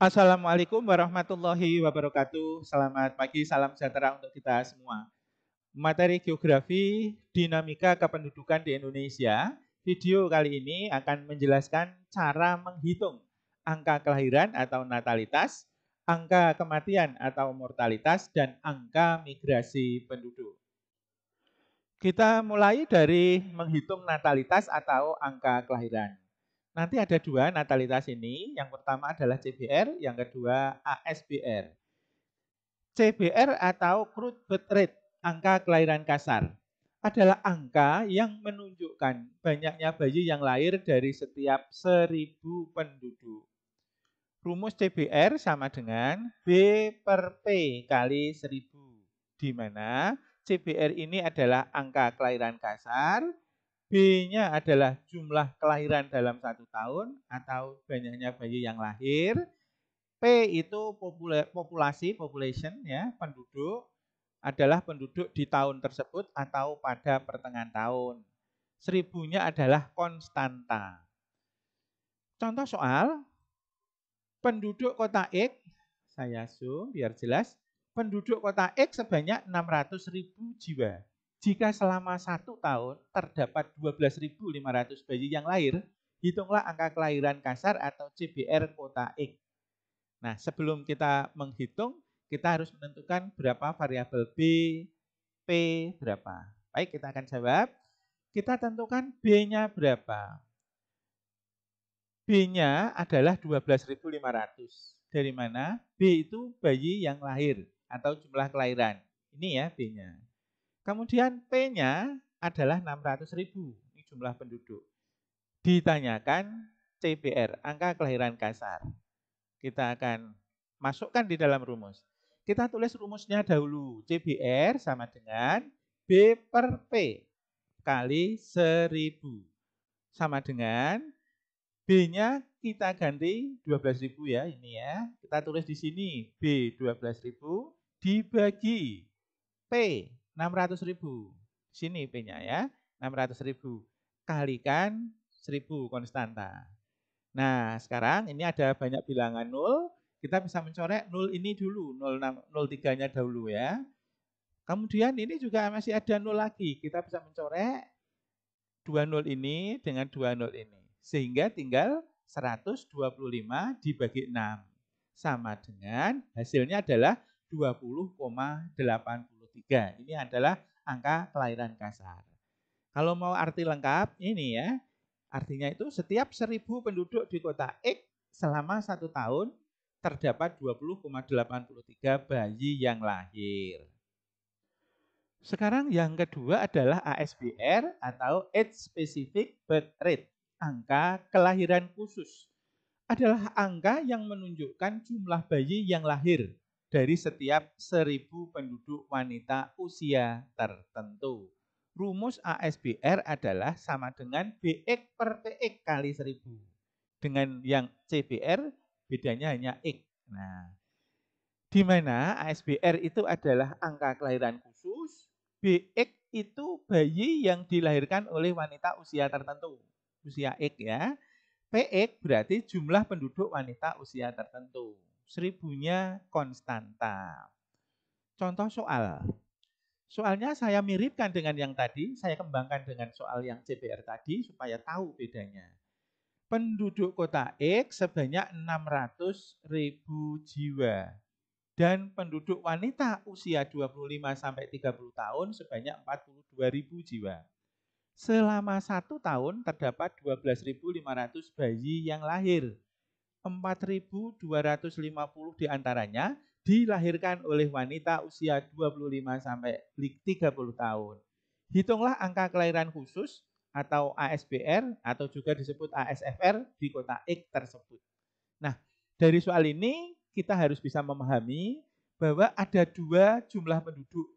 Assalamualaikum warahmatullahi wabarakatuh. Selamat pagi, salam sejahtera untuk kita semua. Materi geografi dinamika kependudukan di Indonesia. Video kali ini akan menjelaskan cara menghitung angka kelahiran atau natalitas, angka kematian atau mortalitas, dan angka migrasi penduduk. Kita mulai dari menghitung natalitas atau angka kelahiran. Nanti ada dua natalitas ini, yang pertama adalah CBR, yang kedua ASBR. CBR atau crude birth rate, angka kelahiran kasar, adalah angka yang menunjukkan banyaknya bayi yang lahir dari setiap 1.000 penduduk. Rumus CBR sama dengan B per P kali 1.000, di mana CBR ini adalah angka kelahiran kasar, B-nya adalah jumlah kelahiran dalam 1 tahun atau banyaknya bayi yang lahir. P itu populasi, population ya, penduduk adalah penduduk di tahun tersebut atau pada pertengahan tahun. 1.000-nya adalah konstanta. Contoh soal, penduduk kota X, saya zoom biar jelas. Penduduk kota X sebanyak 600.000 jiwa. Jika selama 1 tahun terdapat 12.500 bayi yang lahir, hitunglah angka kelahiran kasar atau CBR kota X. Nah, sebelum kita menghitung, kita harus menentukan berapa variabel B, P berapa. Baik, kita akan jawab. Kita tentukan B-nya berapa. B-nya adalah 12.500. Dari mana? B itu bayi yang lahir atau jumlah kelahiran. Ini ya B-nya. Kemudian P-nya adalah 600.000. Ini jumlah penduduk. Ditanyakan CBR, angka kelahiran kasar. Kita akan masukkan di dalam rumus. Kita tulis rumusnya dahulu. CBR sama dengan B per P kali 1.000. Sama dengan B-nya kita ganti 12.000 ya, ini ya. Kita tulis di sini B 12.000 dibagi P 600.000. Sini P-nya ya, 600.000 kalikan 1.000 konstanta. Nah, sekarang ini ada banyak bilangan 0, kita bisa mencoret 0 ini dulu, 0,3-nya dahulu ya. Kemudian ini juga masih ada 0 lagi, kita bisa mencoret 2 0 ini dengan 2 0 ini. Sehingga tinggal 125 dibagi 6. Sama dengan hasilnya adalah 20,83. Ini adalah angka kelahiran kasar. Kalau mau arti lengkap, ini ya. Artinya itu setiap 1.000 penduduk di kota X selama 1 tahun terdapat 20,83 bayi yang lahir. Sekarang yang kedua adalah ASBR atau Age Specific Birth Rate, angka kelahiran khusus. Adalah angka yang menunjukkan jumlah bayi yang lahir dari setiap 1.000 penduduk wanita usia tertentu. Rumus ASBR adalah sama dengan BX per PX kali 1.000. Dengan yang CBR bedanya hanya X. Nah, di mana ASBR itu adalah angka kelahiran khusus, BX itu bayi yang dilahirkan oleh wanita usia tertentu. Usia X ya. PX berarti jumlah penduduk wanita usia tertentu. 1.000-nya konstanta. Contoh soal. Soalnya saya miripkan dengan yang tadi, saya kembangkan dengan soal yang CBR tadi supaya tahu bedanya. Penduduk kota X sebanyak 600.000 jiwa. Dan penduduk wanita usia 25 sampai 30 tahun sebanyak 42.000 jiwa. Selama 1 tahun terdapat 12.500 bayi yang lahir. 4.250 diantaranya dilahirkan oleh wanita usia 25 sampai 30 tahun. Hitunglah angka kelahiran khusus atau ASBR atau juga disebut ASFR di kota X tersebut. Nah, dari soal ini kita harus bisa memahami bahwa ada 2 jumlah penduduk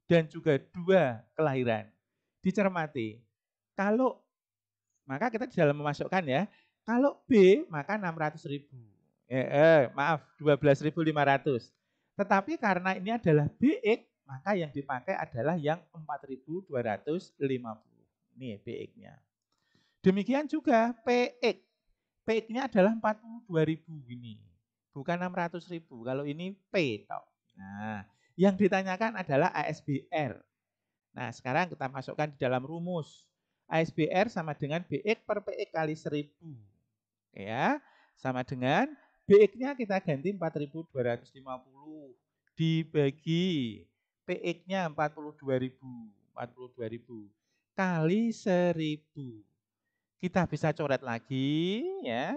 dan juga 2 kelahiran. Dicermati. Kalau maka kita di dalam memasukkan ya, kalau B maka 600.000. Maaf, 12.500. Tetapi karena ini adalah BX, maka yang dipakai adalah yang 4.250. Ini BX-nya. Demikian juga PX. PX-nya adalah 42.000 ini. bukan 600.000. Kalau ini P tok. Nah, yang ditanyakan adalah ASBR. Nah, sekarang kita masukkan di dalam rumus. ASBR sama dengan BX per PX kali 1000. Ya, sama dengan BX-nya kita ganti 4.250 dibagi PX-nya 42.000 kali 1000. Kita bisa coret lagi ya.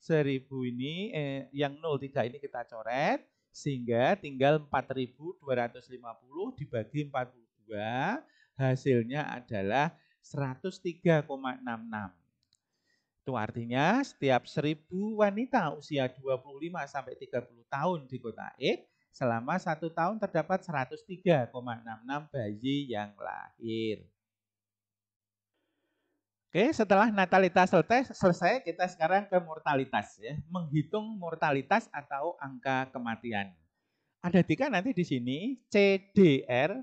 1000 ini yang 03 ini kita coret sehingga tinggal 4.250 dibagi 42 hasilnya adalah 103,66. Itu artinya setiap 1000 wanita usia 25 sampai 30 tahun di kota X selama 1 tahun terdapat 103,66 bayi yang lahir. Oke, setelah natalitas selesai, kita sekarang ke mortalitas ya, menghitung mortalitas atau angka kematian. Ada 3 nanti di sini, CDR,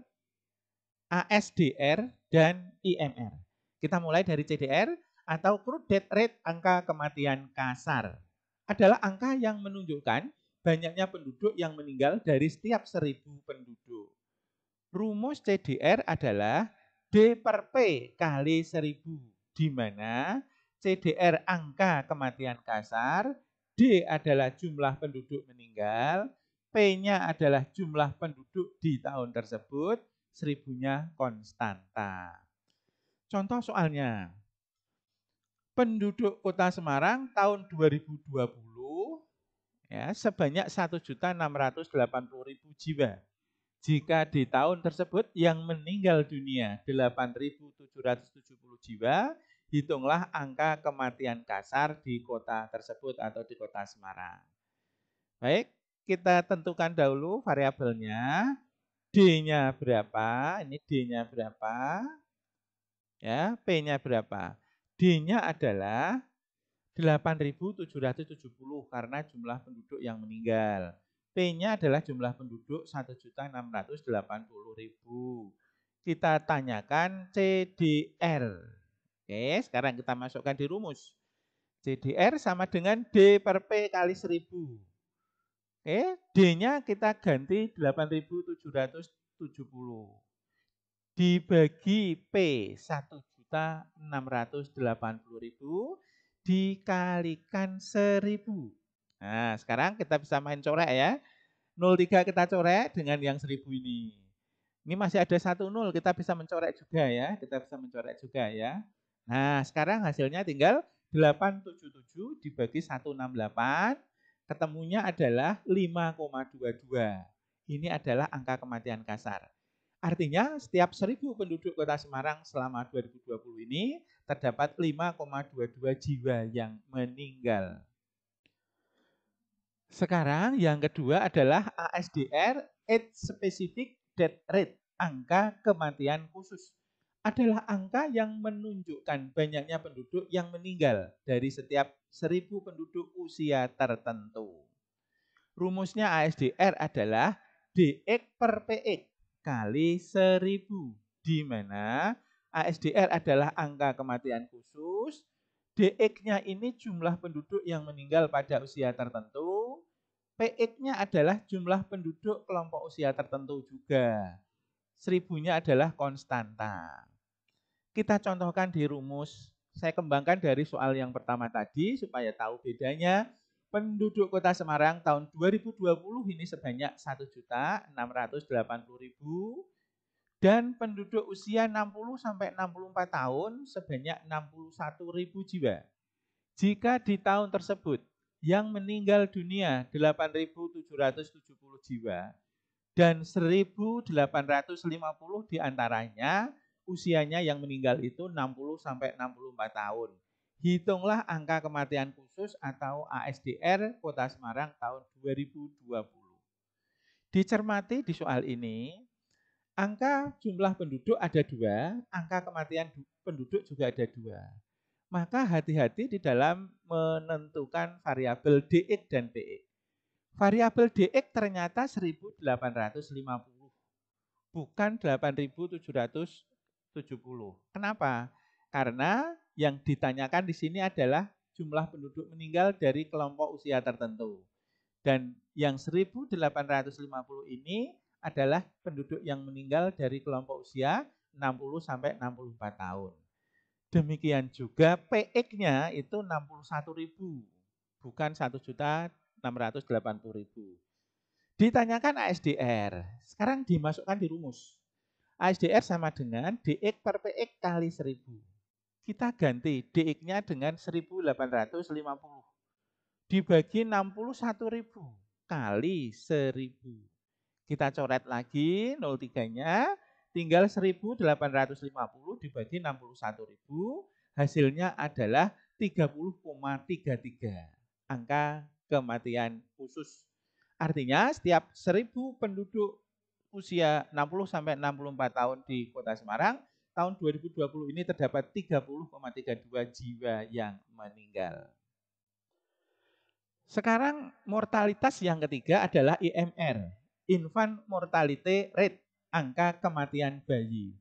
ASDR, dan IMR. Kita mulai dari CDR atau crude death rate, angka kematian kasar. Adalah angka yang menunjukkan banyaknya penduduk yang meninggal dari setiap 1000 penduduk. Rumus CDR adalah D per P kali 1000. Di mana CDR angka kematian kasar, D adalah jumlah penduduk meninggal, P-nya adalah jumlah penduduk di tahun tersebut, 1000-nya konstanta. Contoh soalnya, penduduk Kota Semarang tahun 2020 ya, sebanyak 1.680.000 jiwa. Jika di tahun tersebut yang meninggal dunia 8.770 jiwa, hitunglah angka kematian kasar di kota tersebut atau di Kota Semarang. Baik, kita tentukan dahulu variabelnya. D-nya berapa? Ini D-nya berapa? Ya, P-nya berapa? D-nya adalah 8.770 karena jumlah penduduk yang meninggal. P-nya adalah jumlah penduduk 1.680.000. Kita tanyakan CDR. Oke, sekarang kita masukkan di rumus. CDR sama dengan D per P kali 1000. Oke, D-nya kita ganti 8.770. Dibagi P 1.680.000 dikalikan 1000. Nah, sekarang kita bisa main coret ya. 03 kita coret dengan yang 1000 ini. Ini masih ada 10, kita bisa mencoret juga ya. Kita bisa mencoret juga ya. Nah, sekarang hasilnya tinggal 877 dibagi 168. Ketemunya adalah 5,22. Ini adalah angka kematian kasar. Artinya setiap 1000 penduduk Kota Semarang selama 2020 ini terdapat 5,22 jiwa yang meninggal. Sekarang yang kedua adalah ASDR, Age Specific Death Rate, angka kematian khusus. Adalah angka yang menunjukkan banyaknya penduduk yang meninggal dari setiap 1000 penduduk usia tertentu. Rumusnya ASDR adalah DX per PX kali 1000, di mana ASDR adalah angka kematian khusus, DX-nya ini jumlah penduduk yang meninggal pada usia tertentu, PX-nya adalah jumlah penduduk kelompok usia tertentu juga. 1000-nya adalah konstanta. Kita contohkan di rumus, saya kembangkan dari soal yang pertama tadi supaya tahu bedanya. Penduduk Kota Semarang tahun 2020 ini sebanyak 1.680.000 dan penduduk usia 60 sampai 64 tahun sebanyak 61.000 jiwa. Jika di tahun tersebut yang meninggal dunia 8.770 jiwa dan 1.850 diantaranya usianya yang meninggal itu 60 sampai 64 tahun. Hitunglah angka kematian khusus atau ASDR Kota Semarang tahun 2020. Dicermati di soal ini, angka jumlah penduduk ada 2, angka kematian penduduk juga ada 2. Maka hati-hati di dalam menentukan variabel DX dan PX. Variabel DX ternyata 1.850, bukan 8.770. Kenapa? Karena yang ditanyakan di sini adalah jumlah penduduk meninggal dari kelompok usia tertentu. Dan yang 1850 ini adalah penduduk yang meninggal dari kelompok usia 60 sampai 64 tahun. Demikian juga PX-nya itu 61.000, bukan 1.680.000. Ditanyakan ASDR, sekarang dimasukkan di rumus. ASDR sama dengan DX per PX kali 1000. Kita ganti DX-nya dengan 1850 dibagi 61.000 kali 1000. Kita coret lagi 03-nya, tinggal 1850 dibagi 61.000, hasilnya adalah 30,33 angka kematian khusus. Artinya setiap 1000 penduduk usia 60 sampai 64 tahun di Kota Semarang, tahun 2020 ini terdapat 30,32 jiwa yang meninggal. Sekarang mortalitas yang ketiga adalah IMR, Infant Mortality Rate, angka kematian bayi.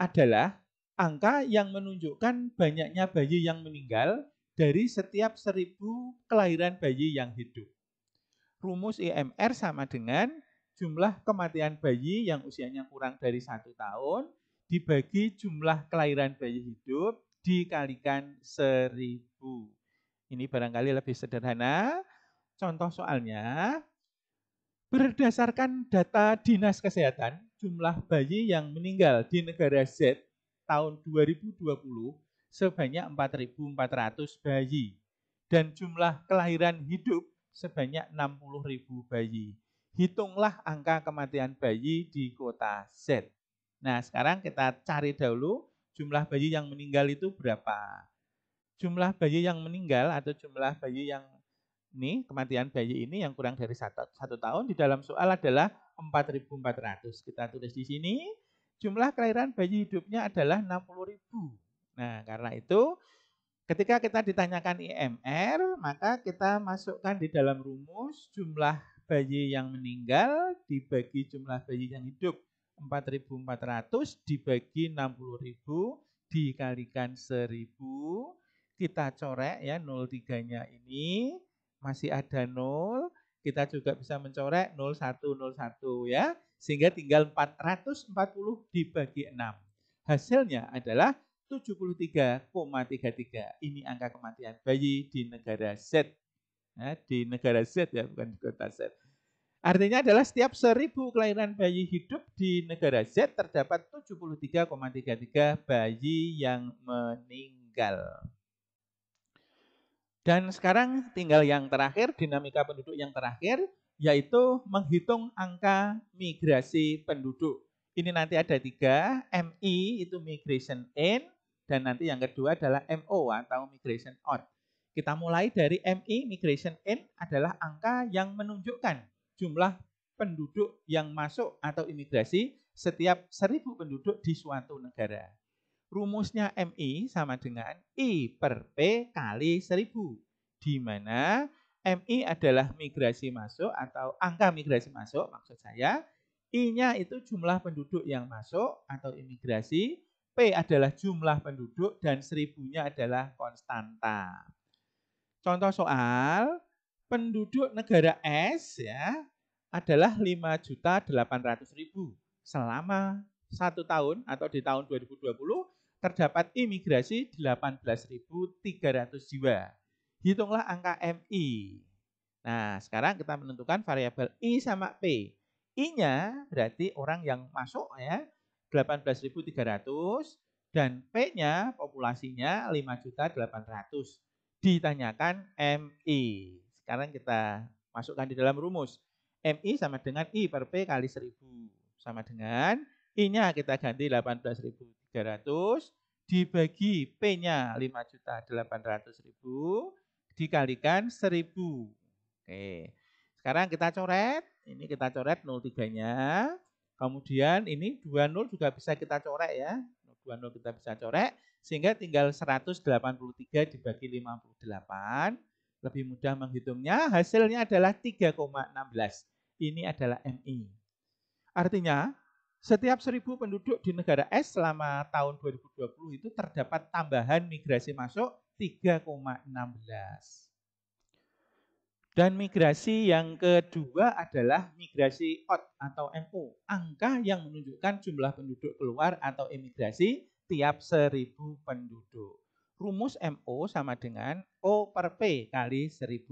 Adalah angka yang menunjukkan banyaknya bayi yang meninggal dari setiap 1000 kelahiran bayi yang hidup. Rumus IMR sama dengan jumlah kematian bayi yang usianya kurang dari 1 tahun dibagi jumlah kelahiran bayi hidup dikalikan 1000. Ini barangkali lebih sederhana. Contoh soalnya, berdasarkan data Dinas Kesehatan, jumlah bayi yang meninggal di negara Z tahun 2020 sebanyak 4.400 bayi. Dan jumlah kelahiran hidup sebanyak 60.000 bayi. Hitunglah angka kematian bayi di kota Z. Nah, sekarang kita cari dahulu jumlah bayi yang meninggal itu berapa. Jumlah bayi yang meninggal atau jumlah bayi yang ini, kematian bayi ini yang kurang dari 1 tahun di dalam soal adalah 4.400. Kita tulis di sini, jumlah kelahiran bayi hidupnya adalah 60.000. Nah, karena itu ketika kita ditanyakan IMR, maka kita masukkan di dalam rumus jumlah bayi yang meninggal dibagi jumlah bayi yang hidup. 4.400 dibagi 60.000 dikalikan 1000. Kita corek ya 03-nya ini. Masih ada 0, kita juga bisa mencorek 0101 ya. Sehingga tinggal 440 dibagi 6. Hasilnya adalah 73,33. Ini angka kematian bayi di negara Z. Nah, di negara Z ya, bukan di kota Z. Artinya adalah setiap 1000 kelahiran bayi hidup di negara Z terdapat 73,33 bayi yang meninggal. Dan sekarang tinggal yang terakhir, dinamika penduduk yang terakhir, yaitu menghitung angka migrasi penduduk. Ini nanti ada 3, MI itu migration in, dan nanti yang kedua adalah MO atau migration out. Kita mulai dari MI, migration in, adalah angka yang menunjukkan jumlah penduduk yang masuk atau imigrasi setiap 1000 penduduk di suatu negara. Rumusnya MI sama dengan I per P kali 1000. Di mana MI adalah migrasi masuk atau angka migrasi masuk maksud saya. I-nya itu jumlah penduduk yang masuk atau imigrasi. P adalah jumlah penduduk dan 1000-nya adalah konstanta. Contoh soal, penduduk negara S ya adalah 5.800.000 selama 1 tahun atau di tahun 2020 terdapat imigrasi 18.300 jiwa. Hitunglah angka MI. Nah, sekarang kita menentukan variabel I sama P. I-nya berarti orang yang masuk ya 18.300 dan P-nya populasinya 5.800. Ditanyakan MI. Sekarang kita masukkan di dalam rumus. MI sama dengan I per P kali 1000. Sama dengan I-nya kita ganti 18.300 dibagi P-nya 5.800.000 dikalikan 1000. Oke. Sekarang kita coret. Ini kita coret 03-nya. Kemudian ini 20 juga bisa kita coret ya. 20 kita bisa coret sehingga tinggal 183 dibagi 58. Lebih mudah menghitungnya. Hasilnya adalah 3,16. Ini adalah MI. Artinya setiap 1000 penduduk di negara S selama tahun 2020 itu terdapat tambahan migrasi masuk 3,16. Dan migrasi yang kedua adalah migrasi OUT atau MO, angka yang menunjukkan jumlah penduduk keluar atau emigrasi tiap 1.000 penduduk. Rumus MO sama dengan O per P kali 1.000,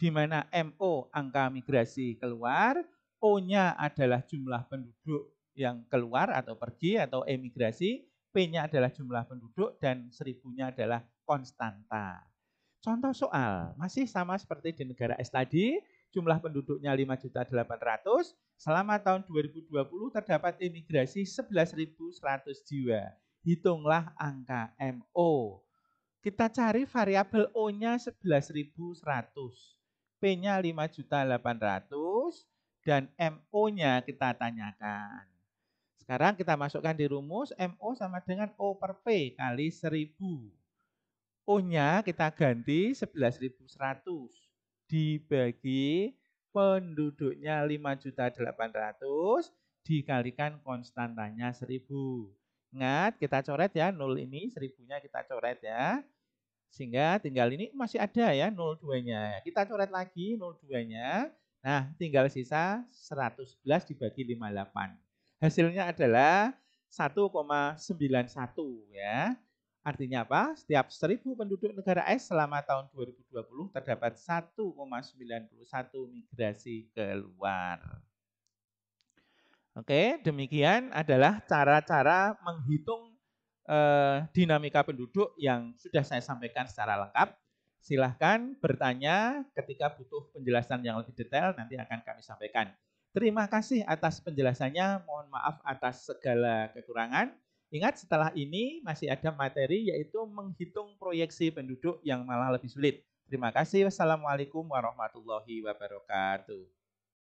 di mana MO angka migrasi keluar, O-nya adalah jumlah penduduk yang keluar atau pergi atau emigrasi, P-nya adalah jumlah penduduk, dan 1.000-nya adalah konstanta. Contoh soal, masih sama seperti di negara S tadi, jumlah penduduknya 5.800.000, selama tahun 2020 terdapat imigrasi 11.100 jiwa. Hitunglah angka MO. Kita cari variabel O-nya 11.100, P-nya 5.800.000, dan MO-nya kita tanyakan. Sekarang kita masukkan di rumus, MO sama dengan O per P kali 1.000. O-nya kita ganti 11.100 dibagi penduduknya 5.800.000 dikalikan konstantanya 1.000. Ingat, kita coret ya, 0 ini 1.000-nya kita coret ya. Sehingga tinggal ini masih ada ya 02-nya. Kita coret lagi 02-nya. Nah, tinggal sisa 111 dibagi 58. Hasilnya adalah 1,91 ya. Artinya apa? Setiap 1.000 penduduk negara S selama tahun 2020 terdapat 1,91 migrasi keluar. Oke, demikian adalah cara-cara menghitung dinamika penduduk yang sudah saya sampaikan secara lengkap. Silahkan bertanya ketika butuh penjelasan yang lebih detail, nanti akan kami sampaikan. Terima kasih atas penjelasannya, mohon maaf atas segala kekurangan. Ingat, setelah ini masih ada materi yaitu menghitung proyeksi penduduk yang malah lebih sulit. Terima kasih. Wassalamualaikum warahmatullahi wabarakatuh.